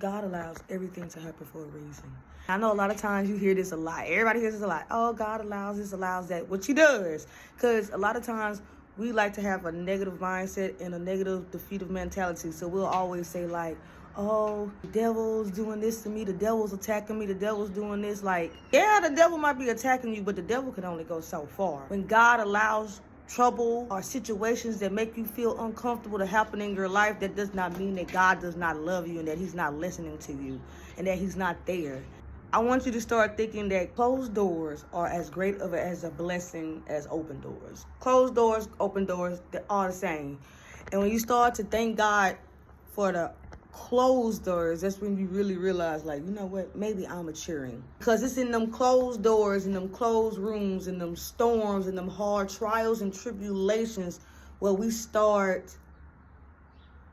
God allows everything to happen for a reason. I know a lot of times you hear this a lot. Everybody hears this a lot. Oh, God allows this, allows that, which he does. Because a lot of times we like to have a negative mindset and a negative defeative mentality. So we'll always say like, oh, the devil's doing this to me. The devil's attacking me. The devil's doing this. Like, yeah, the devil might be attacking you, but the devil can only go so far. When God allows trouble or situations that make you feel uncomfortable to happen in your life, that does not mean that God does not love you and that he's not listening to you and that he's not there. I want you to start thinking that closed doors are as great of as a blessing as open doors. Closed doors, open doors, they're all the same. And when you start to thank God for the closed doors, that's when you really realize, like, you know what, maybe I'm maturing. Because it's in them closed doors, in them closed rooms, in them storms, in them hard trials and tribulations where we start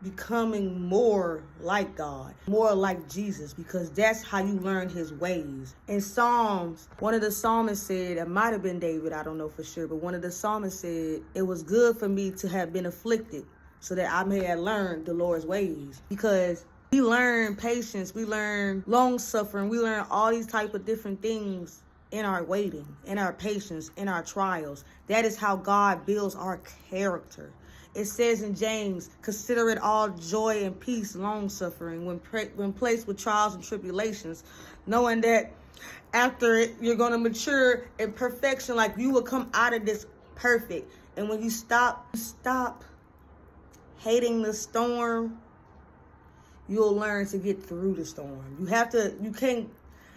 becoming more like God, more like Jesus, because that's how you learn his ways. In Psalms, one of the psalmists said, it might have been David, I don't know for sure, but one of the psalmists said, it was good for me to have been afflicted so that I may have learned the Lord's ways. Because we learn patience, we learn long suffering, we learn all these type of different things in our waiting, in our patience, in our trials. That is how God builds our character. It says in James, consider it all joy and peace, long suffering, when placed with trials and tribulations, knowing that after it, you're going to mature in perfection, like you will come out of this perfect. And when you stop hating the storm, you'll learn to get through the storm.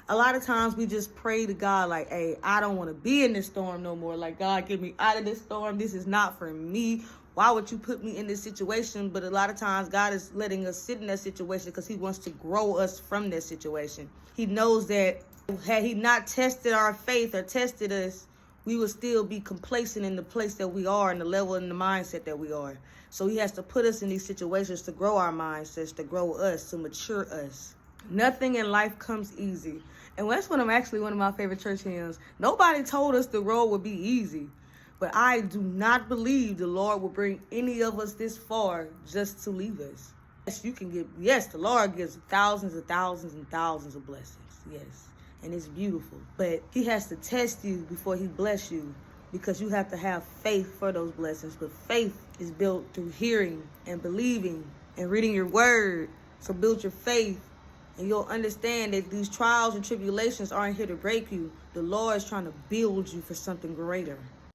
A lot of times we just pray to God like, hey, I don't want to be in this storm no more. Like, God, get me out of this storm. This is not for me. Why would you put me in this situation? But a lot of times God is letting us sit in that situation because he wants to grow us from that situation. He knows that had he not tested our faith or tested us, we would still be complacent in the place that we are and the level and the mindset that we are. So he has to put us in these situations to grow our mindsets, to grow us, to mature us. Nothing in life comes easy. And that's one of my favorite church hymns. Nobody told us the road would be easy. But I do not believe the Lord will bring any of us this far just to leave us. Yes, the Lord gives thousands and thousands and thousands of blessings. Yes. And it's beautiful. But he has to test you before he bless you, because you have to have faith for those blessings. But faith is built through hearing and believing and reading your word. So build your faith, and you'll understand that these trials and tribulations aren't here to break you. The Lord is trying to build you for something greater.